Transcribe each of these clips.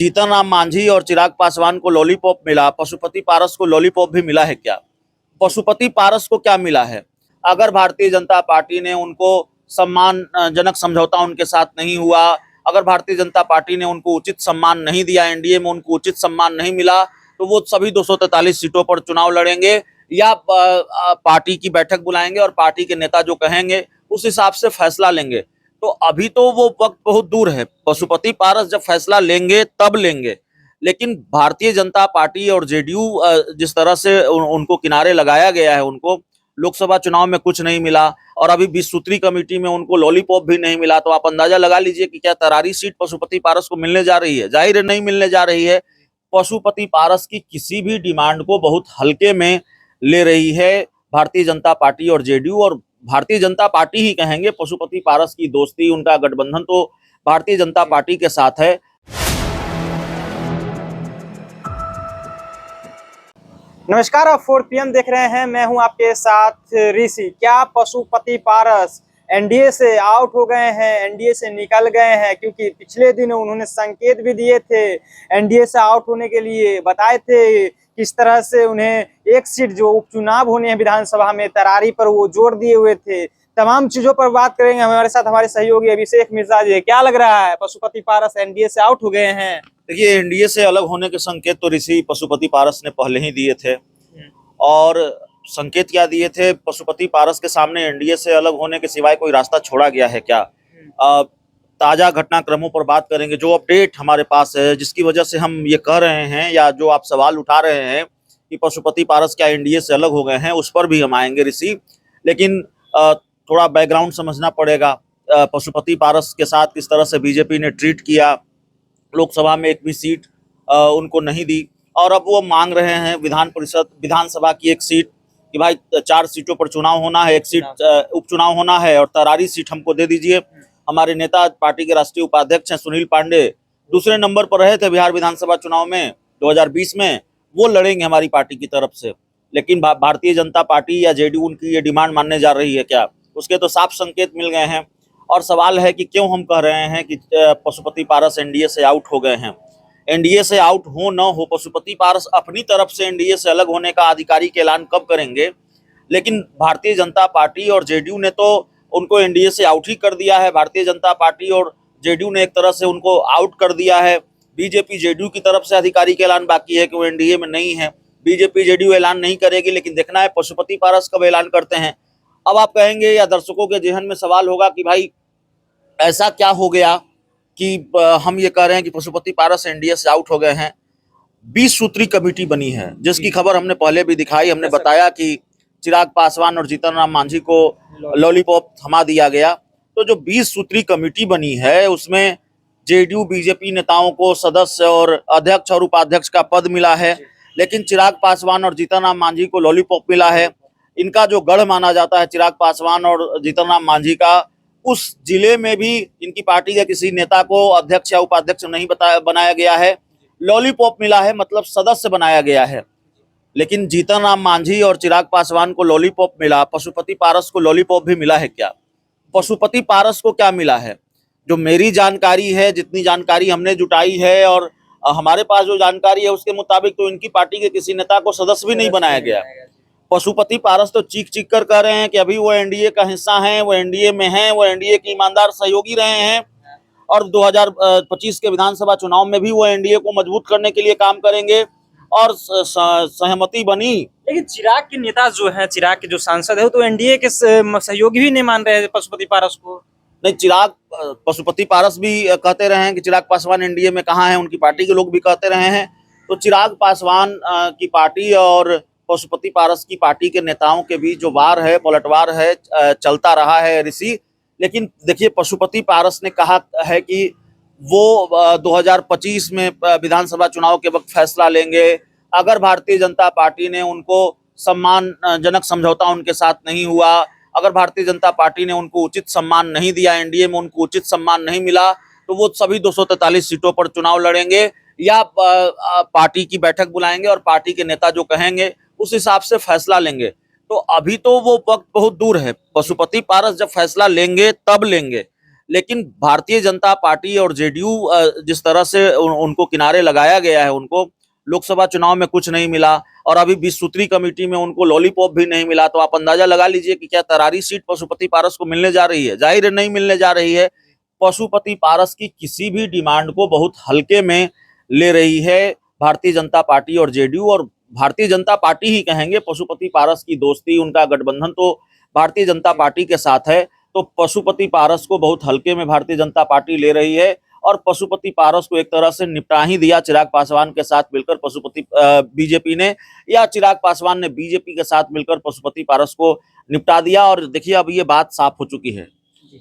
जीतन राम मांझी और चिराग पासवान को लॉलीपॉप मिला, पशुपति पारस को लॉलीपॉप भी मिला है क्या? पशुपति पारस को क्या मिला है? अगर भारतीय जनता पार्टी ने उनको सम्मानजनक समझौता उनके साथ नहीं हुआ, अगर भारतीय जनता पार्टी ने उनको उचित सम्मान नहीं दिया, एनडीए में उनको उचित सम्मान नहीं मिला, तो वो सभी 243 सीटों पर चुनाव लड़ेंगे या पार्टी की बैठक बुलाएंगे और पार्टी के नेता जो कहेंगे उस हिसाब से फैसला लेंगे। तो अभी तो वो वक्त बहुत दूर है। पशुपति पारस जब फैसला लेंगे तब लेंगे। लेकिन भारतीय जनता पार्टी और जेडीयू जिस तरह से उनको किनारे लगाया गया है, उनको लोकसभा चुनाव में कुछ नहीं मिला और अभी 20 सूत्री कमेटी में उनको लॉलीपॉप भी नहीं मिला, तो आप अंदाजा लगा लीजिए कि क्या तरारी सीट पशुपति पारस को मिलने जा रही है? जाहिर है नहीं मिलने जा रही है। पशुपति पारस की किसी भी डिमांड को बहुत हल्के में ले रही है भारतीय जनता पार्टी और जेडीयू, और भारतीय जनता पार्टी ही कहेंगे। पशुपति पारस की दोस्ती, उनका गठबंधन तो भारतीय जनता पार्टी के साथ है। नमस्कार, आप 4 PM देख रहे हैं। मैं हूं आपके साथ ऋषि। क्या पशुपति पारस एनडीए से आउट हो गए हैं, एनडीए से निकल गए हैं? क्योंकि पिछले दिन उन्होंने संकेत भी दिए थे एनडीए से आउट होने के लिए, बताए थे किस तरह से उन्हें एक सीट जो उपचुनाव होने हैं विधानसभा में तरारी पर वो जोर दिए हुए थे। तमाम चीजों पर बात करेंगे। हमारे साथ हमारे सहयोगी अभिषेक मिश्रा जी। क्या लग रहा है, पशुपति पारस एनडीए से आउट हो गए हैं? देखिए, एनडीए से अलग होने के संकेत तो ऋषि पशुपति पारस ने पहले ही दिए थे। और संकेत क्या दिए थे? पशुपति पारस के सामने एनडीए से अलग होने के सिवाय कोई रास्ता छोड़ा गया है क्या? ताजा घटनाक्रमों पर बात करेंगे। जो अपडेट हमारे पास है, जिसकी वजह से हम ये कह रहे हैं या जो आप सवाल उठा रहे हैं कि पशुपति पारस क्या एनडीए से अलग हो गए हैं, उस पर भी हम आएंगे ऋषि। लेकिन थोड़ा बैकग्राउंड समझना पड़ेगा। पशुपति पारस के साथ किस तरह से बीजेपी ने ट्रीट किया, लोकसभा में एक भी सीट उनको नहीं दी, और अब वो मांग रहे हैं विधानसभा की एक सीट कि भाई 4 सीटों पर चुनाव होना है, एक सीट उपचुनाव होना है और तरारी सीट हमको दे दीजिए। हमारे नेता, पार्टी के राष्ट्रीय उपाध्यक्ष हैं सुनील पांडे, दूसरे नंबर पर रहे थे बिहार विधानसभा चुनाव में 2020 में। वो लड़ेंगे हमारी पार्टी की तरफ से। लेकिन भारतीय जनता पार्टी या जेडीयू उनकी ये डिमांड मानने जा रही है क्या? उसके तो साफ संकेत मिल गए हैं। और सवाल है कि क्यों हम कह रहे हैं कि पशुपति पारस एनडीए से आउट हो गए हैं। एनडीए से आउट हो न हो, पशुपति पारस अपनी तरफ से एनडीए से अलग होने का आधिकारिक ऐलान कब करेंगे? लेकिन भारतीय जनता पार्टी और जेडीयू ने तो उनको एनडीए से आउट ही कर दिया है। भारतीय जनता पार्टी और जेडीयू ने एक तरह से उनको आउट कर दिया है। बीजेपी जेडीयू की तरफ से आधिकारिक ऐलान बाकी है कि वो एनडीए में नहीं है। बीजेपी जेडीयू ऐलान नहीं करेगी, लेकिन देखना है पशुपति पारस कब ऐलान करते हैं। अब आप कहेंगे या दर्शकों के जेहन में सवाल होगा कि भाई ऐसा क्या हो गया कि हम ये कह रहे हैं कि पशुपति पारस एनडीए से आउट हो गए हैं। 20 सूत्री कमेटी बनी है, जिसकी खबर हमने पहले भी दिखाई। हमने बताया कि चिराग पासवान और जीतन राम मांझी को लॉलीपॉप थमा दिया गया। तो जो 20 सूत्री कमेटी बनी है, उसमें जेडीयू बीजेपी नेताओं को सदस्य और अध्यक्ष और उपाध्यक्ष का पद मिला है, लेकिन चिराग पासवान और जीतन राम मांझी को लॉलीपॉप मिला है। इनका जो गढ़ माना जाता है चिराग पासवान और जीतन राम मांझी का, उस जिले में भी इनकी पार्टी के किसी नेता को अध्यक्ष या उपाध्यक्ष नहीं बनाया गया है। लॉलीपॉप मिला है, मतलब सदस्य बनाया गया है। लेकिन जीतन राम मांझी और चिराग पासवान को लॉलीपॉप मिला, पशुपति पारस को लॉलीपॉप भी मिला है क्या? पशुपति पारस को क्या मिला है? जो मेरी जानकारी है, जितनी जानकारी हमने जुटाई है और हमारे पास जो जानकारी है, उसके मुताबिक तो इनकी पार्टी के किसी नेता को सदस्य भी नहीं बनाया गया। पशुपति पारस तो चीख चीख कर कह रहे हैं कि अभी वो एनडीए का हिस्सा हैं, वो एनडीए में हैं, वो एनडीए के ईमानदार सहयोगी रहे हैं और 2025 के विधानसभा चुनाव में भी वो एनडीए को मजबूत करने के लिए काम करेंगे। और सहमति बनी। लेकिन चिराग के नेता जो है, चिराग के जो सांसद है, वो तो एनडीए के सहयोगी भी नहीं मान रहे पशुपति पारस को। नहीं, पशुपति पारस भी कहते रहे हैं कि चिराग पासवान एनडीए में कहाँ हैं, उनकी पार्टी के लोग भी कहते रहे हैं। तो चिराग पासवान की पार्टी और पशुपति पारस की पार्टी के नेताओं के बीच जो वार है, पलटवार है, चलता रहा है ऋषि। लेकिन देखिए, पशुपति पारस ने कहा है कि वो 2025 में विधानसभा चुनाव के वक्त फैसला लेंगे। अगर भारतीय जनता पार्टी ने उनको सम्मानजनक समझौता उनके साथ नहीं हुआ, अगर भारतीय जनता पार्टी ने उनको उचित सम्मान नहीं दिया, एनडीए में उनको उचित सम्मान नहीं मिला, तो वो सभी 243 सीटों पर चुनाव लड़ेंगे या पार्टी की बैठक बुलाएंगे और पार्टी के नेता जो कहेंगे उस हिसाब से फैसला लेंगे। तो अभी तो वो वक्त बहुत दूर है। पशुपति पारस जब फैसला लेंगे तब लेंगे। लेकिन भारतीय जनता पार्टी और जेडीयू जिस तरह से उनको किनारे लगाया गया है, उनको लोकसभा चुनाव में कुछ नहीं मिला और अभी 20 सूत्री कमेटी में उनको लॉलीपॉप भी नहीं मिला, तो आप अंदाजा लगा लीजिए कि क्या तरारी सीट पशुपति पारस को मिलने जा रही है। जाहिर है नहीं मिलने जा रही है। पशुपति पारस की किसी भी डिमांड को बहुत हल्के में ले रही है भारतीय जनता पार्टी और जेडीयू, और भारतीय जनता पार्टी ही कहेंगे। पशुपति पारस की दोस्ती, उनका गठबंधन तो भारतीय जनता पार्टी के साथ है, तो पशुपति पारस को बहुत हल्के में भारतीय जनता पार्टी ले रही है और पशुपति पारस को एक तरह से निपटा ही दिया चिराग पासवान के साथ मिलकर बीजेपी ने, या चिराग पासवान ने बीजेपी के साथ मिलकर पशुपति पारस को निपटा दिया। और देखिए अब ये बात साफ हो चुकी है।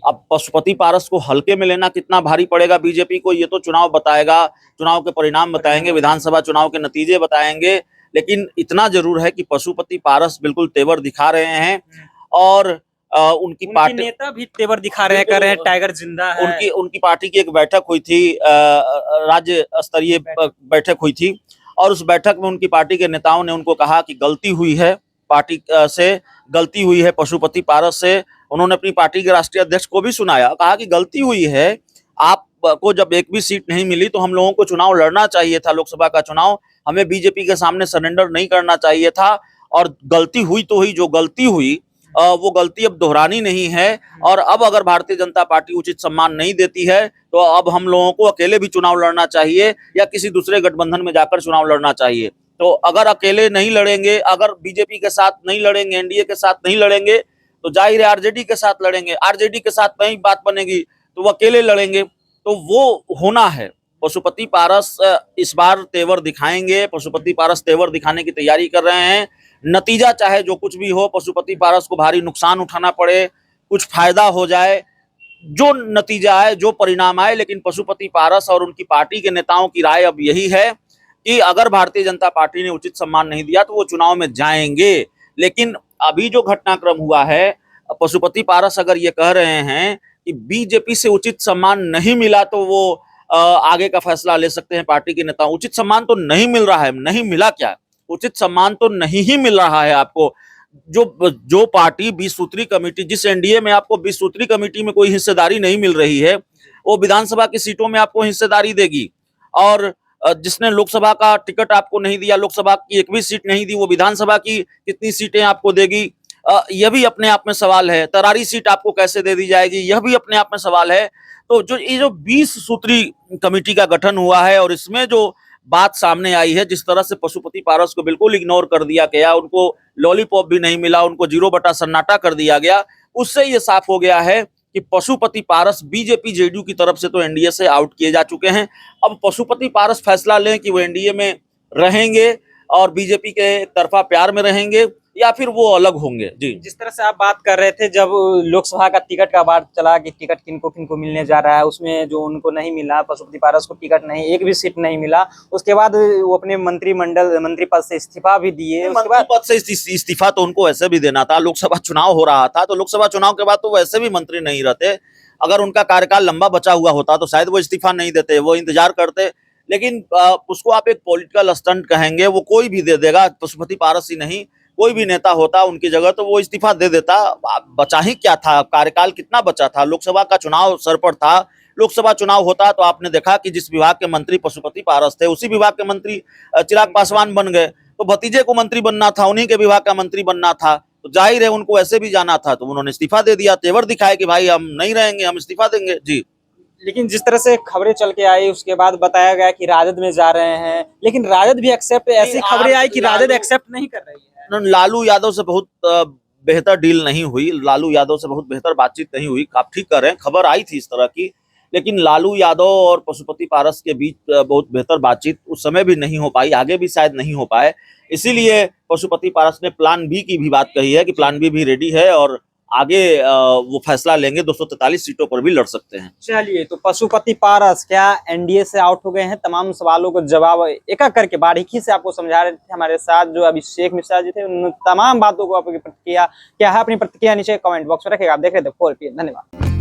अब पशुपति पारस को हल्के में लेना कितना भारी पड़ेगा बीजेपी को, ये तो चुनाव बताएगा, चुनाव के परिणाम बताएंगे, विधानसभा चुनाव के नतीजे बताएंगे। लेकिन इतना जरूर है कि पशुपति पारस बिल्कुल तेवर दिखा रहे हैं और उनकी पार्टी नेता भी तेवर दिखा रहे हैं, कर रहे हैं टाइगर जिंदा है। उनकी पार्टी की एक बैठक हुई थी, राज्य स्तरीय बैठक हुई थी, और उस बैठक में उनकी पार्टी के नेताओं ने उनको कहा कि गलती हुई है, पार्टी से गलती हुई है पशुपति पारस से। उन्होंने अपनी पार्टी के राष्ट्रीय अध्यक्ष को भी सुनाया, कहा कि गलती हुई है, आपको जब एक भी सीट नहीं मिली तो हम लोगों को चुनाव लड़ना चाहिए था, लोकसभा का चुनाव, हमें बीजेपी के सामने सरेंडर नहीं करना चाहिए था, और गलती हुई तो हुई, जो गलती हुई वो गलती अब दोहरानी नहीं है। और अब अगर भारतीय जनता पार्टी उचित सम्मान नहीं देती है तो अब हम लोगों को अकेले भी चुनाव लड़ना चाहिए या किसी दूसरे गठबंधन में जाकर चुनाव लड़ना चाहिए। तो अगर अकेले नहीं लड़ेंगे, अगर बीजेपी के साथ नहीं लड़ेंगे, एनडीए के साथ नहीं लड़ेंगे, तो जाहिर है आरजेडी के साथ लड़ेंगे, आरजेडी के साथ नहीं बात बनेगी तो वो अकेले लड़ेंगे। तो वो होना है। पशुपति पारस इस बार तेवर दिखाएंगे, पशुपति पारस तेवर दिखाने की तैयारी कर रहे हैं। नतीजा चाहे जो कुछ भी हो, पशुपति पारस को भारी नुकसान उठाना पड़े, कुछ फायदा हो जाए, जो नतीजा आए, जो परिणाम आए, लेकिन पशुपति पारस और उनकी पार्टी के नेताओं की राय अब यही है कि अगर भारतीय जनता पार्टी ने उचित सम्मान नहीं दिया तो वो चुनाव में जाएंगे। लेकिन अभी जो घटनाक्रम हुआ है, पशुपति पारस अगर ये कह रहे हैं कि बीजेपी से उचित सम्मान नहीं मिला तो वो आगे का फैसला ले सकते हैं पार्टी के नेता। उचित सम्मान तो नहीं मिल रहा है, नहीं मिला क्या, उचित सम्मान तो नहीं ही मिल रहा है आपको। जो पार्टी 20 सूत्री कमेटी, जिस एनडीए में आपको 20 सूत्री कमेटी में कोई हिस्सेदारी नहीं मिल रही है, वो विधानसभा की सीटों में आपको हिस्सेदारी देगी। और जिसने लोकसभा का टिकट आपको नहीं दिया, लोकसभा की एक भी सीट नहीं दी, वो विधानसभा की कितनी सीटें आपको देगी, यह भी अपने आप में सवाल है। तरारी सीट आपको कैसे दे दी जाएगी, यह भी अपने आप में सवाल है। तो जो 20 सूत्री कमेटी का गठन हुआ है और इसमें जो बात सामने आई है, जिस तरह से पशुपति पारस को बिल्कुल इग्नोर कर दिया गया, उनको लॉलीपॉप भी नहीं मिला, उनको 0 सन्नाटा कर दिया गया, उससे ये साफ हो गया है कि पशुपति पारस बीजेपी जेडीयू की तरफ से तो एनडीए से आउट किए जा चुके हैं। अब पशुपति पारस फैसला लें कि वो एनडीए में रहेंगे और बीजेपी के तरफा प्यार में रहेंगे या फिर वो अलग होंगे। जी, जिस तरह से आप बात कर रहे थे, जब लोकसभा का टिकट का बात चला कि टिकट किनको किनको मिलने जा रहा है, उसमें जो उनको नहीं मिला, पशुपति पारस को टिकट नहीं, एक भी सीट नहीं मिला, उसके बाद वो अपने मंत्री पद से इस्तीफा भी दिए। मंत्री पद से इस्तीफा तो उनको वैसे भी देना था, लोकसभा चुनाव हो रहा था, तो लोकसभा चुनाव के बाद तो वैसे भी मंत्री नहीं रहते। अगर उनका कार्यकाल लंबा बचा हुआ होता तो शायद वो इस्तीफा नहीं देते, वो इंतजार करते। लेकिन उसको आप एक पॉलिटिकल स्टंट कहेंगे, वो कोई भी दे देगा, पशुपति पारस ही नहीं, कोई भी नेता होता उनकी जगह तो वो इस्तीफा दे देता। बचा ही क्या था, कार्यकाल कितना बचा था, लोकसभा का चुनाव सर पर था। लोकसभा चुनाव होता तो आपने देखा कि जिस विभाग के मंत्री पशुपति पारस थे, उसी विभाग के मंत्री चिराग पासवान बन गए, तो भतीजे को मंत्री बनना था, उन्हीं के विभाग का मंत्री बनना था, तो जाहिर है उनको ऐसे भी जाना था, तो उन्होंने इस्तीफा दे दिया, तेवर दिखाए कि भाई हम नहीं रहेंगे, हम इस्तीफा देंगे। जी, लेकिन जिस तरह से खबरें चल के आई, उसके बाद बताया गया कि राजद में जा रहे हैं, लेकिन राजद भी एक्सेप्ट, ऐसी खबरें आई कि राजद एक्सेप्ट नहीं कर रही है। लालू यादव से बहुत बेहतर डील नहीं हुई, लालू यादव से बहुत बेहतर बातचीत नहीं हुई। आप ठीक कर रहे हैं, खबर आई थी इस तरह की, लेकिन लालू यादव और पशुपति पारस के बीच बहुत बेहतर बातचीत उस समय भी नहीं हो पाई, आगे भी शायद नहीं हो पाए। इसीलिए पशुपति पारस ने प्लान बी की भी बात कही है कि प्लान बी भी रेडी है और आगे वो फैसला लेंगे, 243 सीटों पर भी लड़ सकते हैं। चलिए, तो पशुपति पारस क्या एनडीए से आउट हो गए हैं? तमाम सवालों को जवाब एक एक करके बारीकी से आपको समझा रहे थे हमारे साथ जो अभिषेक मिश्रा जी थे। उन तमाम बातों को आपकी प्रतिक्रिया क्या है, अपनी प्रतिक्रिया नीचे कमेंट बॉक्स में रखेगा। आप देख रहे थे 4PM। धन्यवाद।